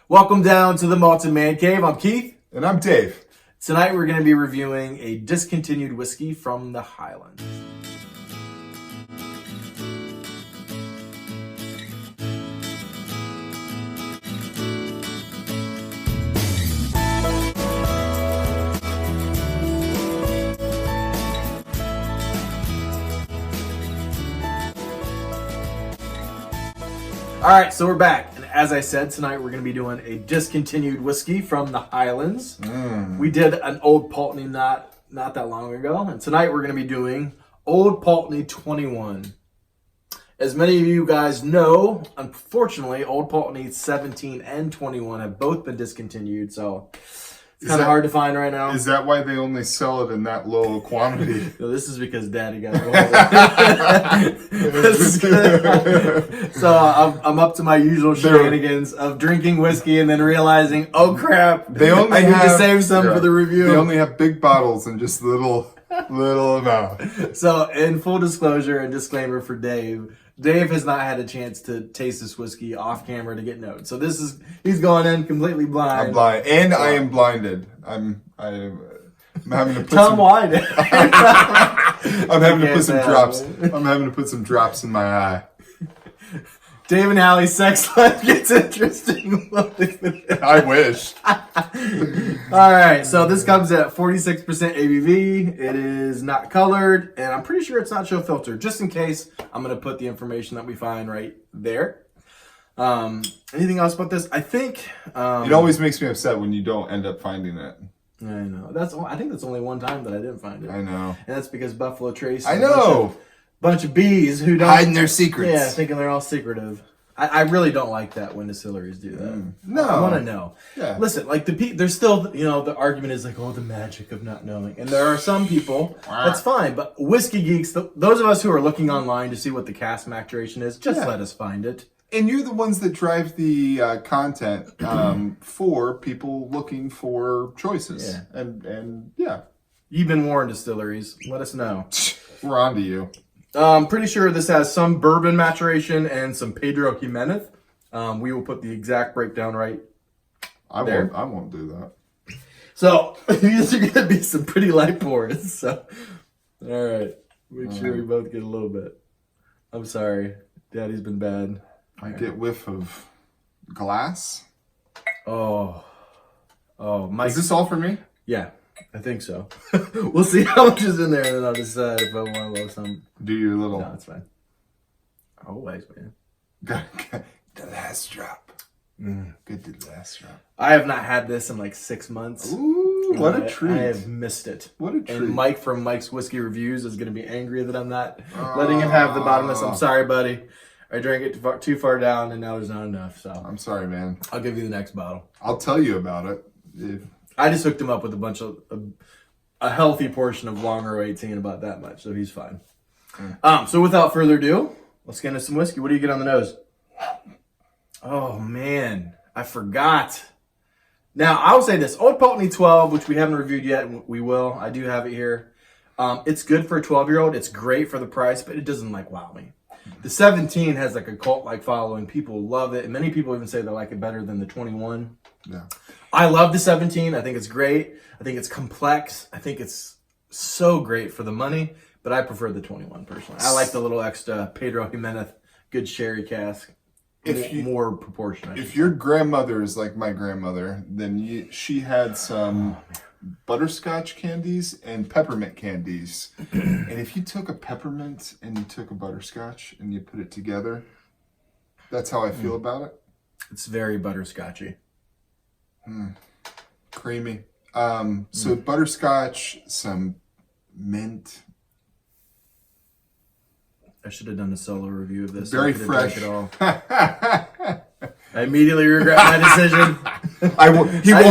Welcome down to the Malted Man Cave. I'm Keith. And I'm Dave. Tonight we're going to be reviewing a discontinued whiskey from the Highlands. All right, so we're back. And as I said, tonight we're going to be doing a discontinued whiskey from the Highlands. We did an Old Pulteney not that long ago. And tonight we're going to be doing Old Pulteney 21. As many of you guys know, unfortunately, Old Pulteney 17 and 21 have both been discontinued. So it's kind of hard to find right now. Is that why they only sell it in that low quantity? No, this is because Daddy got it. So I'm up to my usual shenanigans of drinking whiskey and then realizing, oh crap, I need to save some for the review. They only have big bottles and just little amount. So in full disclosure and disclaimer for Dave has not had a chance to taste this whiskey off camera to get notes. So he's going in completely blind. I'm blind, and I am blinded. I'm having to put Tell him why. I'm having to put some drops. I'm having to put some drops in my eye. Dave and Allie's sex life gets interesting. I wish. All right, so this comes at 46% ABV. It is not colored, and I'm pretty sure it's not show filtered. Just in case, I'm going to put the information that we find right there. Anything else about this? I think it always makes me upset when you don't end up finding it. I know. I think that's only one time that I didn't find it. I know. And that's because Buffalo Trace. I know. Bunch of bees who don't hiding their secrets. Yeah, thinking they're all secretive. I really don't like that when distilleries do that. No, I want to know. Yeah. Listen, like there's still, the argument is like, oh, the magic of not knowing. And there are some people, that's fine. But whiskey geeks, those of us who are looking online to see what the cask maturation is, just let us find it. And you're the ones that drive the content for people looking for choices. Yeah. And yeah. You've been warned, distilleries. Let us know. We're on to you. I'm pretty sure this has some bourbon maturation and some Pedro Jimenez. We will put the exact breakdown right there. I won't do that. So these are going to be some pretty light pours. So, all right. Make sure we both get a little bit. I'm sorry. Daddy's been bad. I get whiff of glass. Oh, Mike. Is this all for me? Yeah, I think so. We'll see how much is in there, and then I'll decide if I want to load some. Do your little. No, it's fine. Always, man. The last drop. Good, the last drop. I have not had this in like 6 months. Ooh, what a treat. I have missed it. What a treat. And Mike from Mike's Whiskey Reviews is going to be angry that I'm not letting him have the bottomless. I'm sorry, buddy. I drank it too far down, and now there's not enough. So I'm sorry, man. I'll give you the next bottle. I'll tell you about it. I just hooked him up with a bunch of a healthy portion of longer 18, about that much, so he's fine. So without further ado, let's get into some whiskey. What do you get on the nose? Oh man, I forgot. Now I'll say this: Old Pulteney 12, which we haven't reviewed yet, we will. I do have it here. It's good for a 12-year-old. It's great for the price, but it doesn't wow me. The 17 has a cult-like following. People love it, and many people even say they like it better than the 21. Yeah. I love the 17. I think it's great. I think it's complex. I think it's so great for the money, but I prefer the 21 personally. I like the little extra Pedro Jimenez good sherry cask. More proportionate. If your grandmother is like my grandmother, then she had some butterscotch candies and peppermint candies. And if you took a peppermint and you took a butterscotch and you put it together, that's how I feel about it. It's very butterscotchy. Creamy. So butterscotch, some mint. I should have done a solo review of this. Very fresh. It all. I immediately regret my decision. I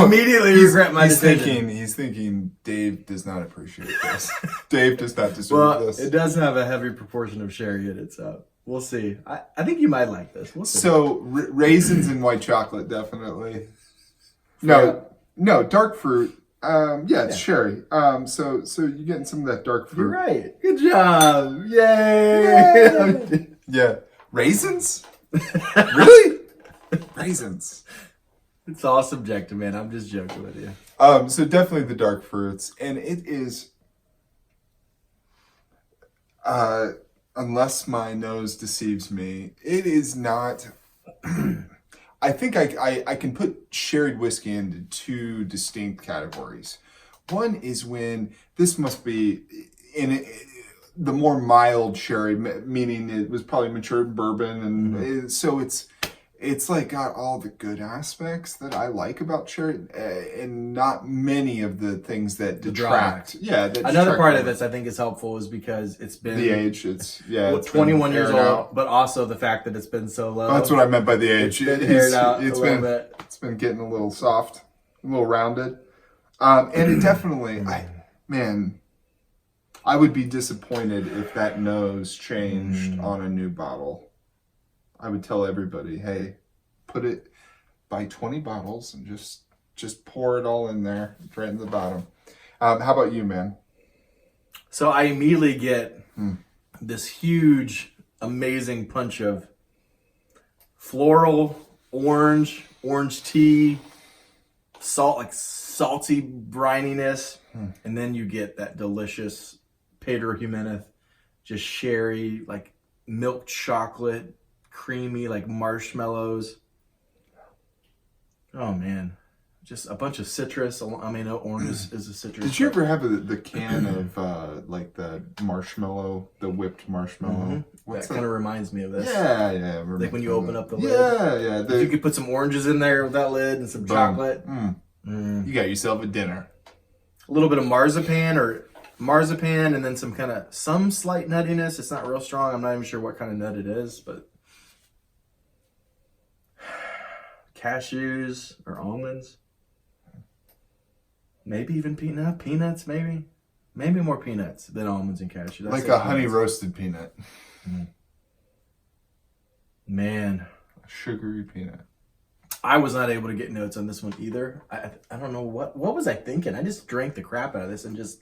immediately regret my decision. He's thinking Dave does not appreciate this. Dave does not deserve this. It does have a heavy proportion of sherry in it, so we'll see. I think you might like this. We'll see. So raisins and white chocolate, definitely. No, dark fruit. It's sherry. So you're getting some of that dark fruit. You're right. Good job. Yay. Yeah. Raisins? Really? Raisins. It's all subjective, man. I'm just joking with you. So definitely the dark fruits, and it is, unless my nose deceives me, it is not. I think I can put sherried whiskey into two distinct categories. One is when this must be the more mild sherry, meaning it was probably matured bourbon, and so it's like got all the good aspects that I like about sherry, and not many of the things that detract. Yeah. Another part of this I think is helpful is because it's been the age. It's 21 years old, out. but also the fact that it's been so low. That's what I meant by the age. It's been aired out a little bit. It's been getting a little soft, a little rounded, and it definitely, I would be disappointed if that nose changed on a new bottle. I would tell everybody, hey, buy 20 bottles and just pour it all in there, right in the bottom. How about you, man? So I immediately get this huge, amazing punch of floral, orange tea, salty brininess, and then you get that delicious Pedro Jimenez, just sherry, like milk chocolate, creamy, like marshmallows. Oh man, just a bunch of citrus. I mean, orange is a citrus. Did you ever have the can of like the marshmallow, the whipped marshmallow? That kind of reminds me of this. Yeah. Like when you open up the lid. Yeah. You could put some oranges in there with that lid and some chocolate. You got yourself a dinner. A little bit of marzipan, and then some slight nuttiness. It's not real strong. I'm not even sure what kind of nut it is, but cashews or almonds, maybe even peanuts, maybe more peanuts than almonds and cashews. Like a honey roasted peanut. Man, a sugary peanut. I was not able to get notes on this one either. I don't know what was I thinking. I just drank the crap out of this and just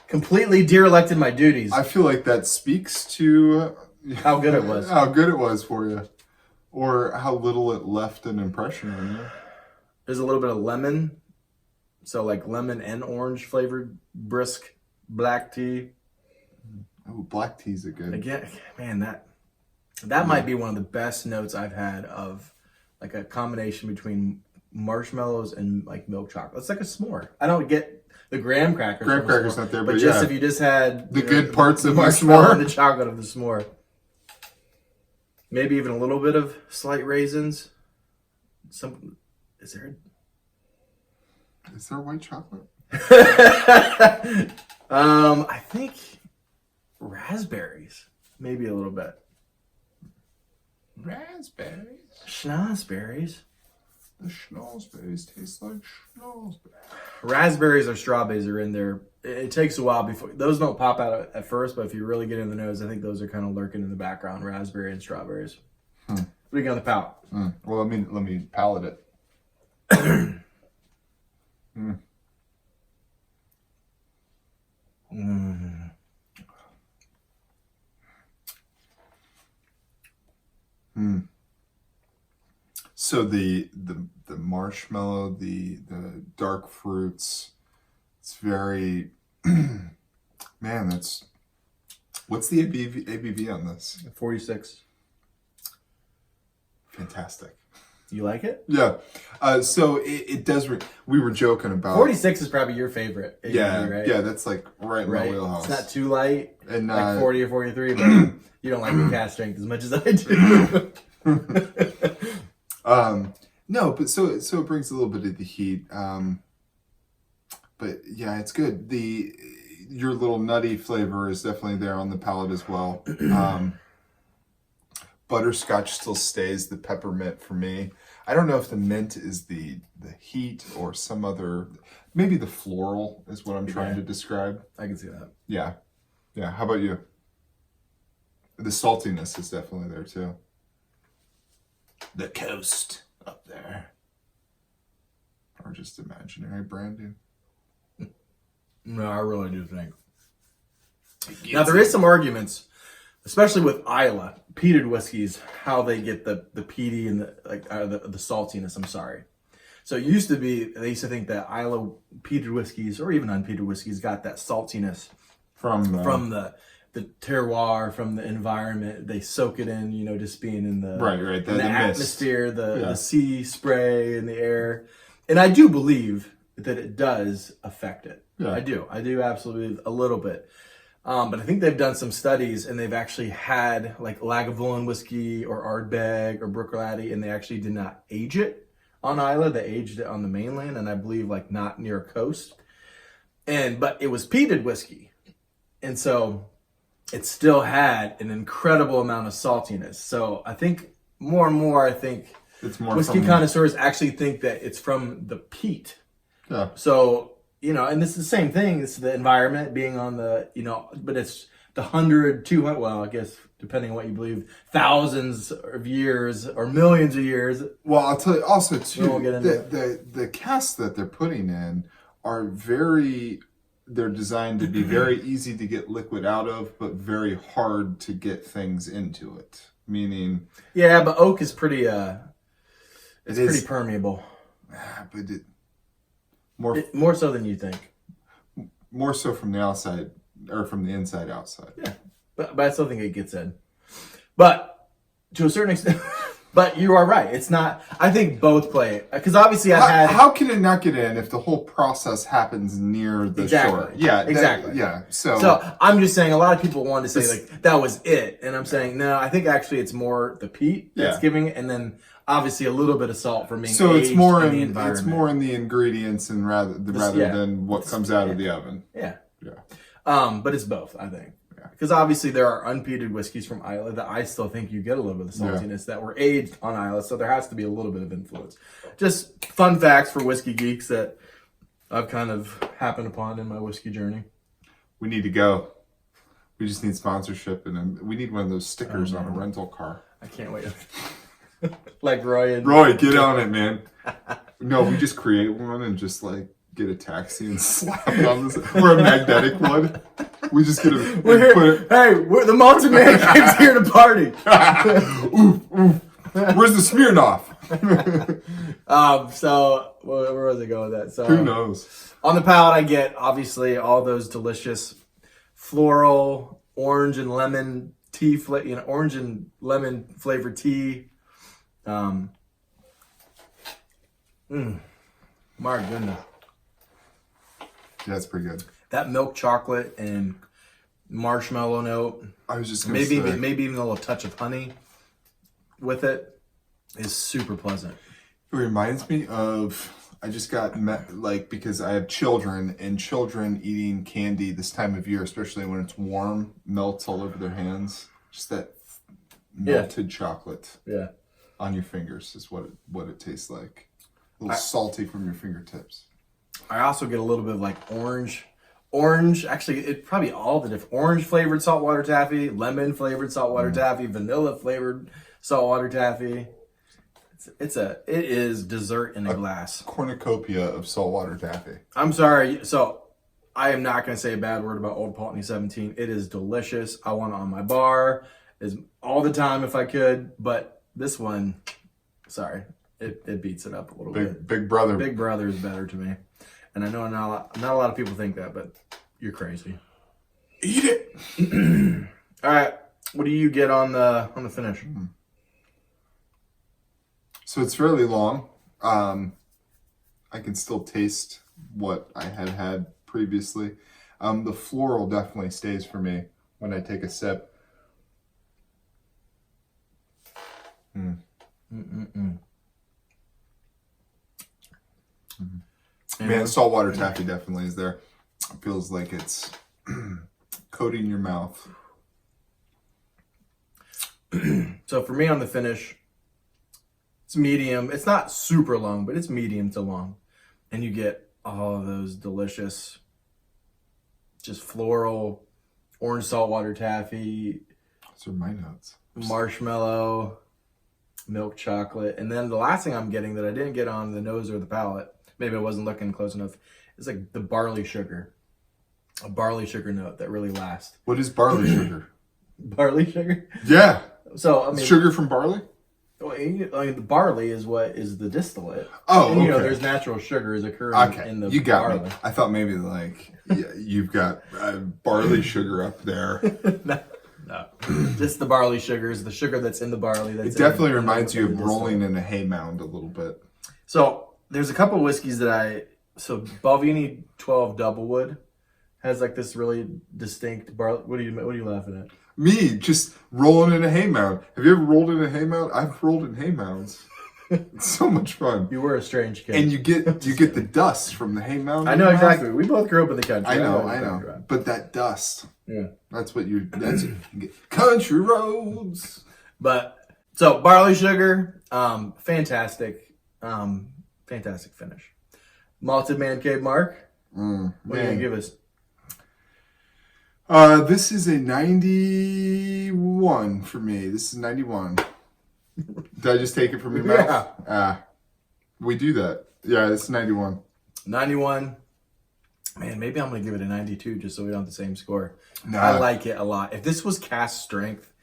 completely derelicted my duties. I feel like that speaks to how good it was. How good it was for you. Or how little it left an impression on you. There's a little bit of lemon. So like lemon and orange flavored brisk black tea. Oh, black tea's a good. Again, man, that might be one of the best notes I've had of like a combination between marshmallows and like milk chocolate. It's like a s'more. I don't get the graham crackers. Graham crackers not there, but just if you just had the good parts of the marshmallow s'more and the chocolate of the s'more. Maybe even a little bit of slight raisins. Is there white chocolate? I think raspberries. Maybe a little bit. Raspberries? Schnozberries. The schnozberries taste like schnozberries. Raspberries or strawberries are in there. It takes a while before those don't pop out at first, but if you really get in the nose, I think those are kind of lurking in the background. Raspberry and strawberries. What do you got on the palate? Well, let me palate it. So the marshmallow, the dark fruits, it's very man. What's the ABV on this? 46. Fantastic. You like it? Yeah. So it does. We were joking about 46 is probably your favorite ABV, yeah, right? Yeah, that's like right in my wheelhouse. It's not too light, and like 40 or 43, but you don't like the cast strength as much as I do. No, but so it brings a little bit of the heat. But yeah, it's good. Your little nutty flavor is definitely there on the palate as well. Butterscotch still stays the peppermint for me. I don't know if the mint is the heat or some other, maybe the floral is what I'm trying to describe. I can see that. Yeah. How about you? The saltiness is definitely there too. The coast up there. Or just imaginary branding. No, I really do think. Now, there is some arguments, especially with Islay, peated whiskeys, how they get the peaty and the saltiness, I'm sorry. So it used to be, they used to think that Islay peated whiskeys or even unpeated whiskeys got that saltiness from the terroir, from the environment. They soak it in, you know, just being in the the atmosphere, the sea spray in the air. And I do believe that it does affect it. Yeah. I do absolutely a little bit. But I think they've done some studies and they've actually had like Lagavulin whiskey or Ardbeg or Bruichladdich, and they actually did not age it on Islay. They aged it on the mainland, and I believe like not near a coast. But it was peated whiskey. And so it still had an incredible amount of saltiness. So I think more and more, it's more whiskey connoisseurs actually think that it's from the peat. Yeah. So, you know, and this is the same thing. It's the environment being on the, you know, but it's the 100, 200, well, I guess depending on what you believe, thousands of years or millions of years. Well, I'll tell you also too, the casks that they're putting in are they're designed to be very easy to get liquid out of, but very hard to get things into it. Meaning, yeah, but oak is pretty, pretty permeable. But more so than you think. More so from the outside or from the inside outside. Yeah, but I still think it gets in. But to a certain extent, but you are right. It's not. I think both play because obviously How can it not get in if the whole process happens near the shore? Yeah, exactly. So I'm just saying a lot of people want to say like that was it, and I'm saying no. I think actually it's more the peat that's giving it, and then obviously a little bit of salt from being so aged it's more in the environment. It's more in the ingredients and rather than what comes out of the oven. Yeah. But it's both, I think. Because obviously there are unpeated whiskeys from Islay that I still think you get a little bit of saltiness that were aged on Islay, so there has to be a little bit of influence. Just fun facts for whiskey geeks that I've kind of happened upon in my whiskey journey. We need to go. We just need sponsorship, and we need one of those stickers on a rental car. I can't wait. Like Roy, get on it, man. No, we just create one and just like get a taxi and slap it on this. We're a magnetic one. We just get Hey, we're the Mountain Man Cave's here to party. Where's the Smirnoff? So where was I going with that? So who knows? On the palate, I get obviously all those delicious floral orange and lemon tea, orange and lemon flavored tea. My goodness. Yeah, it's pretty good. That milk chocolate and marshmallow note. I was just gonna maybe even a little touch of honey with it is super pleasant. It reminds me of I just got because I have children, and children eating candy this time of year, especially when it's warm, melts all over their hands. Just that melted chocolate. Yeah. On your fingers is what it tastes like. A little salty from your fingertips. I also get a little bit of like orange. Actually, it probably all the different orange flavored saltwater taffy, lemon flavored saltwater taffy, vanilla flavored saltwater taffy. It is dessert in a glass. Cornucopia of saltwater taffy. I'm sorry. So I am not going to say a bad word about Old Pulteney 17. It is delicious. I want it on my bar all the time if I could, but this one, sorry, it beats it up a little bit. Big Brother. Big Brother is better to me. And I know not a lot of people think that, but you're crazy. Eat it. All right. What do you get on the finish? So it's fairly long. I can still taste what I had previously. The floral definitely stays for me when I take a sip. Man, saltwater taffy definitely is there. It feels like it's coating your mouth. So for me on the finish, it's medium. It's not super long, but it's medium to long. And you get all of those delicious, just floral, orange saltwater taffy. Those are my notes. Marshmallow, milk chocolate. And then the last thing I'm getting that I didn't get on the nose or the palate, maybe I wasn't looking close enough, is like the barley sugar. A barley sugar note that really lasts. What is barley sugar? Barley sugar? Yeah. So, I mean, sugar from barley? Well, the barley is what is the distillate. Oh, and, okay. There's natural sugars occurring in the you got barley. me. I thought maybe you've got barley sugar up there. No, just the barley sugars, the sugar that's in the barley. It definitely reminds you of rolling in a hay mound a little bit. So there's a couple of whiskeys so Balvenie 12 Doublewood has like this really distinct barley. What are you laughing at? Me just rolling in a hay mound. Have you ever rolled in a hay mound? I've rolled in hay mounds. It's so much fun. You were a strange kid. And you get the dust from the hay mound. I know exactly. We both grew up in the country. I know. But that dust. Yeah. That's what you get. Country roads. But so barley sugar, fantastic finish. Malted Man Cave Mark. What are you gonna give us? This is a 91 for me. This is 91. Did I just take it from your mouth? Yeah. We do that. Yeah, this is 91. 91. Man, maybe I'm going to give it a 92 just so we don't have the same score. Nah. I like it a lot. If this was cast strength,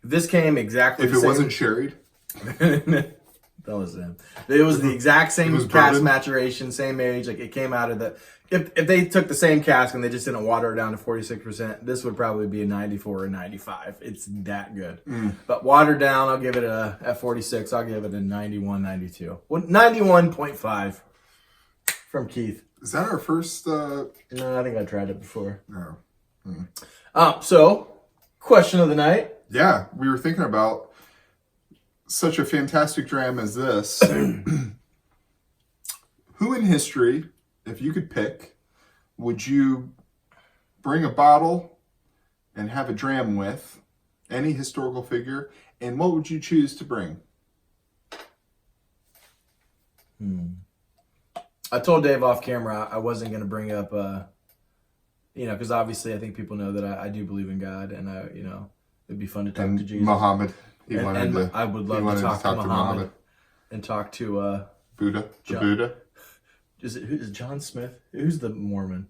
if this came exactly the same... If it wasn't sherried? Don't listen to him. It was the exact same cask maturation, same age. Like it came out of the... If they took the same cask and they just didn't water it down to 46%, this would probably be a 94 or 95. It's that good. But watered down, I'll give it at 46, I'll give it a 91, 92. 91.5 from Keith. Is that our first... No, I think I tried it before. No. So, question of the night. Yeah, we were thinking about such a fantastic dram as this. Who in history... If you could pick, would you bring a bottle and have a dram with any historical figure, and what would you choose to bring? I told Dave off camera I wasn't going to bring up, because obviously I think people know that I do believe in God, and it'd be fun to talk to Jesus. Muhammad. I would love to talk to Muhammad and talk to Buddha. Buddha. Is it John Smith? Who's the Mormon?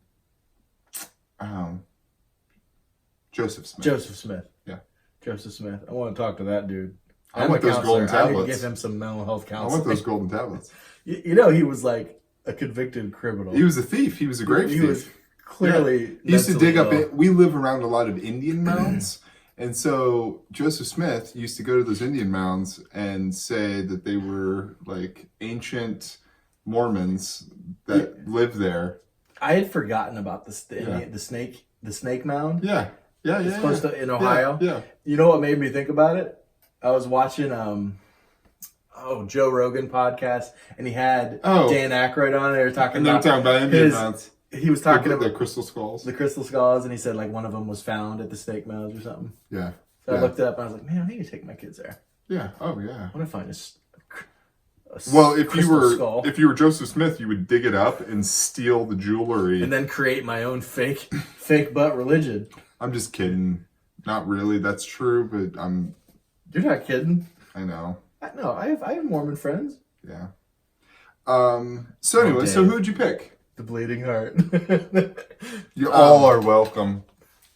Joseph Smith. Joseph Smith. Yeah. Joseph Smith. I want to talk to that dude. I want those golden tablets. I need to give him some mental health counseling. I want those golden tablets. He was like a convicted criminal. He was a thief. He was a great thief. He was clearly He used to dig up... We live around a lot of Indian mounds. And so Joseph Smith used to go to those Indian mounds and say that they were like ancient... Mormons that live there. I had forgotten about the snake mound. Yeah. It's close to in Ohio. Yeah. You know what made me think about it? I was watching Joe Rogan podcast, and he had Dan Aykroyd on. They were talking about Indian mounds. He was talking about the crystal skulls. The crystal skulls, and he said like one of them was found at the snake mounds or something. Yeah. So I looked it up, and I was like, man, I need to take my kids there. Yeah. Oh yeah. I want to find this. Well, if you were Joseph Smith, you would dig it up and steal the jewelry, and then create my own fake butt religion. I'm just kidding. Not really. That's true, but I'm. You're not kidding. I know. No, I have Mormon friends. Yeah. So anyway, so who'd you pick? The Bleeding Heart. You all are welcome.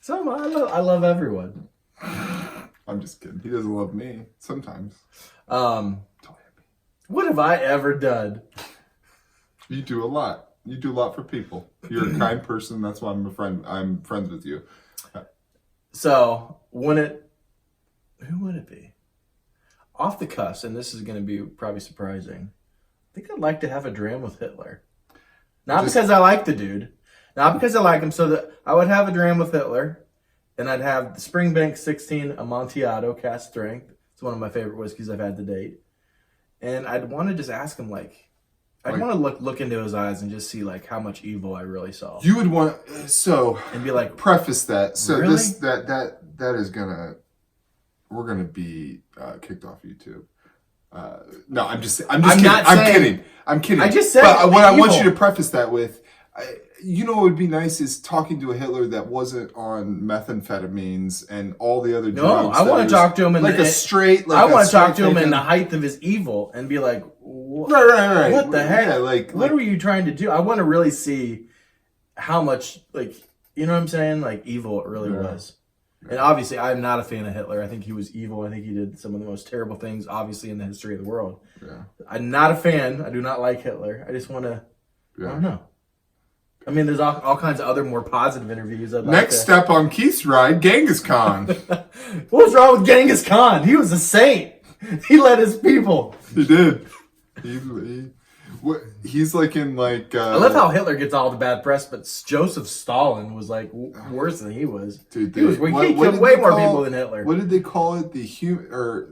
I love everyone. I'm just kidding. He doesn't love me sometimes. What have I ever done? You do a lot. You do a lot for people. You're a kind person. That's why I'm a friend. I'm friends with you. So, who would it be? Off the cuff, and this is going to be probably surprising. I think I'd like to have a dram with Hitler. Not because I like the dude. Not because I like him. So that I would have a dram with Hitler. And I'd have the Springbank 16 Amontillado cast strength. It's one of my favorite whiskeys I've had to date. And I'd want to just ask him, want to look into his eyes and just see, how much evil I really saw. You would want, and be like, preface that. So really? that is we're gonna be kicked off YouTube. No, I'm kidding. I'm kidding. I just said, but what I want you to preface that with, what would be nice is talking to a Hitler that wasn't on methamphetamines and all the other drugs. No, I want to talk to him in I want to talk to him in the height of his evil and be like, right. What the heck? Yeah, what were you trying to do? I want to really see how much, you know what I'm saying? Evil it really was. And obviously, I'm not a fan of Hitler. I think he was evil. I think he did some of the most terrible things, obviously, in the history of the world. Yeah. I'm not a fan. I do not like Hitler. I just want to, I don't know. I mean, there's all kinds of other more positive interviews. Next step on Keith's ride, Genghis Khan. What was wrong with Genghis Khan? He was a saint. He led his people. He did. He's like in like. I love how Hitler gets all the bad press, but Joseph Stalin was like worse than he was. Dude, he killed way more people than Hitler. What did they call it? The humidor,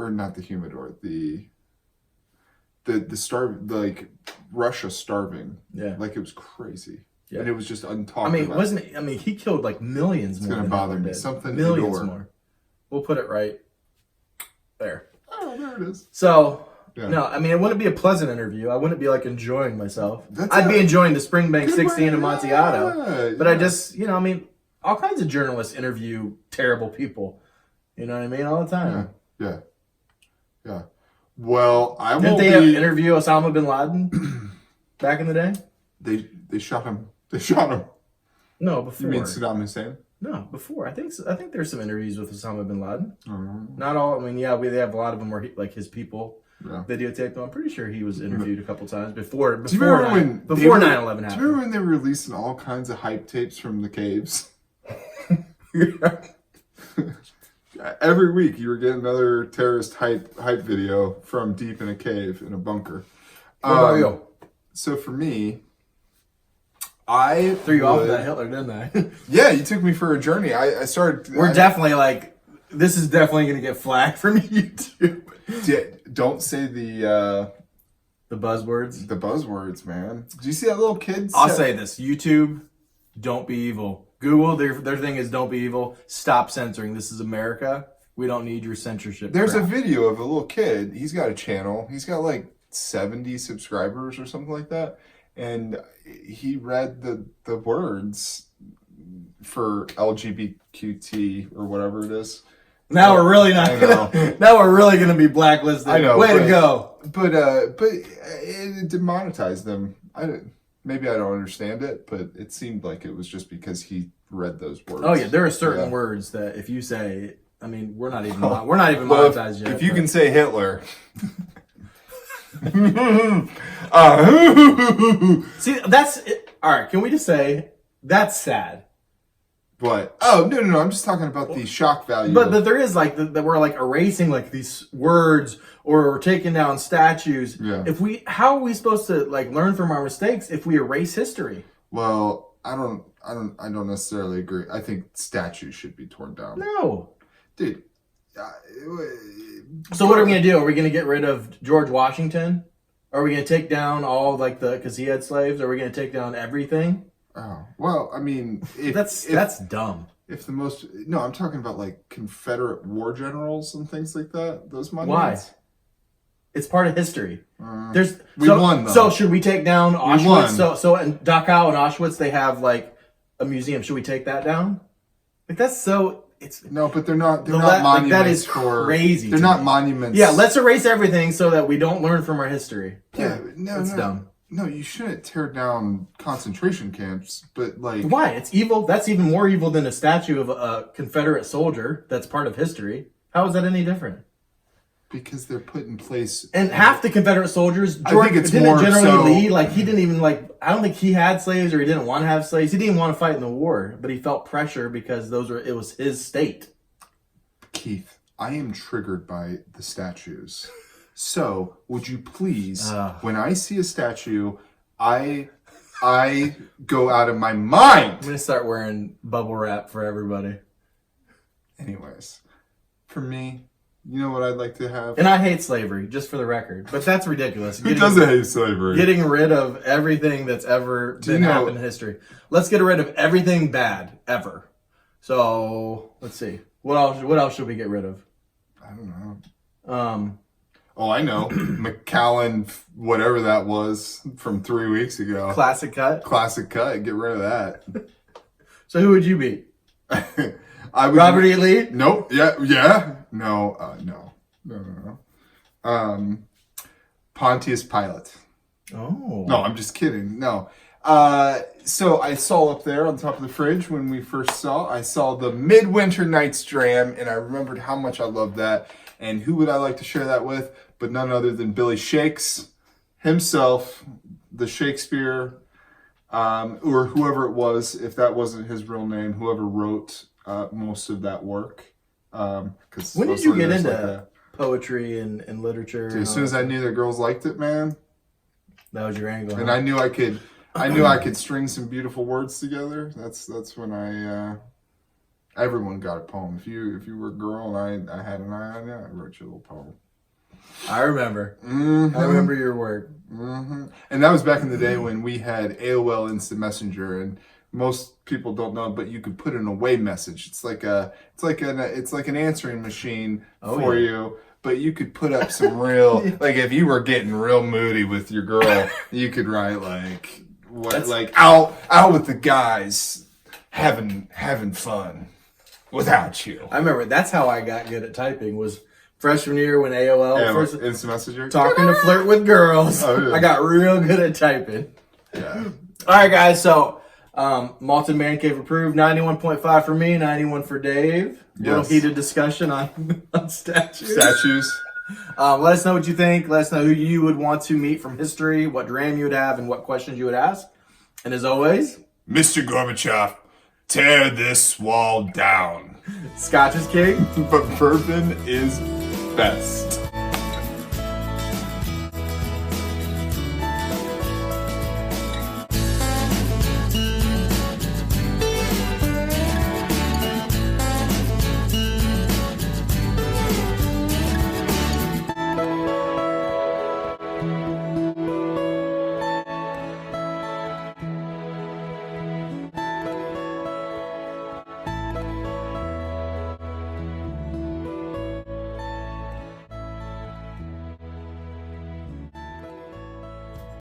or not the humidor? The like Russia starving. Yeah, like it was crazy. Yeah, and it was just untalked. I mean, he killed like millions more. It's gonna bother me. Something millions more. We'll put it right there. Oh, there it is. So. Yeah. No, I mean, it wouldn't be a pleasant interview. I wouldn't be like enjoying myself. I'd be enjoying the Springbank 16 and Amontillado. But I just, I mean, all kinds of journalists interview terrible people. You know what I mean? All the time. Yeah. Well, Didn't they interview Osama bin Laden back in the day? They shot him. They shot him. No, before. You mean Saddam Hussein? No, before. I think there's some interviews with Osama bin Laden. Mm-hmm. Not all. I mean, yeah, they have a lot of them where like his people. Yeah. Videotaped. I'm pretty sure he was interviewed a couple times before 9/11 happened. Do you remember when they were releasing all kinds of hype tapes from the caves? Every week you were getting another terrorist hype video from deep in a cave in a bunker. What about you? So for me, I threw you off with that Hitler, didn't I? Yeah, you took me for a journey. I started. We're definitely like, this is definitely going to get flagged from YouTube. Don't say the buzzwords. The buzzwords, man. Do you see that little kid? I'll say this: YouTube, don't be evil. Google, their thing is don't be evil. Stop censoring. This is America. We don't need your censorship. There's a video of a little kid. He's got a channel. He's got like 70 subscribers or something like that, and he read the words for LGBTQT or whatever it is. Now we're really not gonna. Now we're really gonna be blacklisted. I know. Way to go! But it demonetized them. Maybe I don't understand it, but it seemed like it was just because he read those words. Oh yeah, there are certain words that if you say, I mean, we're not even monetized yet. If you can say Hitler. See, that's it. All right. Can we just say that's sad? What? Oh, no. I'm just talking about the shock value. But there is like that we're like erasing like these words or we're taking down statues. Yeah. How are we supposed to like learn from our mistakes if we erase history? Well, I don't necessarily agree. I think statues should be torn down. No. Dude. So what are we going to do? Are we going to get rid of George Washington? Are we going to take down all like because he had slaves? Are we going to take down everything? Oh, well, I mean, that's dumb. I'm talking about like Confederate war generals and things like that. Those monuments. Why? It's part of history. We won though. So should we take down Auschwitz? So in Dachau and Auschwitz they have like a museum. Should we take that down? Like that's so. No, but they're not monuments. Like, that is crazy. They're not monuments. Yeah, let's erase everything so that we don't learn from our history. Yeah, that's dumb. No, you shouldn't tear down concentration camps, but like... Why? It's evil. That's even more evil than a statue of a Confederate soldier that's part of history. How is that any different? Because they're put in place... And half the Confederate soldiers, General Lee, like, he didn't even, like... I don't think he had slaves or he didn't want to have slaves. He didn't even want to fight in the war, but he felt pressure because it was his state. Keith, I am triggered by the statues. So, would you please, when I see a statue, I go out of my mind. I'm going to start wearing bubble wrap for everybody. Anyways, for me, you know what I'd like to have? And I hate slavery, just for the record. But that's ridiculous. Who doesn't hate slavery? Getting rid of everything that's ever happened in history. Let's get rid of everything bad, ever. So, let's see. What else should we get rid of? I don't know. Oh, I know. Macallan, whatever that was from 3 weeks ago. Classic cut? Classic cut. Get rid of that. So who would you beat? Robert E. Lee? Nope. Yeah. No. Pontius Pilate. Oh. No, I'm just kidding. No. So I saw up there on top of the fridge when we first saw, I saw the Midwinter Nights Dram, and I remembered how much I loved that. And who would I like to share that with? But none other than Billy Shakes himself, the Shakespeare, or whoever it was, if that wasn't his real name, whoever wrote most of that work. When did you get into poetry and literature? Dude, as soon as I knew that girls liked it, man. That was your angle. And I knew I could string some beautiful words together. That's when everyone got a poem. If you were a girl and I had an eye on you, I wrote you a little poem. I remember. Mm-hmm. I remember your work. Mm-hmm. And that was back in the day when we had AOL Instant Messenger, and most people don't know, but you could put an away message. It's like an answering machine for you. But you could put up some real, like if you were getting real moody with your girl, you could write out with the guys having fun without you. I remember that's how I got good at typing was freshman year when AOL first Instant Messenger. Talking to flirt with girls. Oh, yeah. I got real good at typing. Yeah. All right, guys. So Malted Man Cave approved. 91.5 for me, 91 for Dave. Little heated discussion on statues. Let us know what you think. Let us know who you would want to meet from history, what dram you would have, and what questions you would ask. And as always, Mr. Gorbachev, tear this wall down. Scotch is king, But bourbon is best.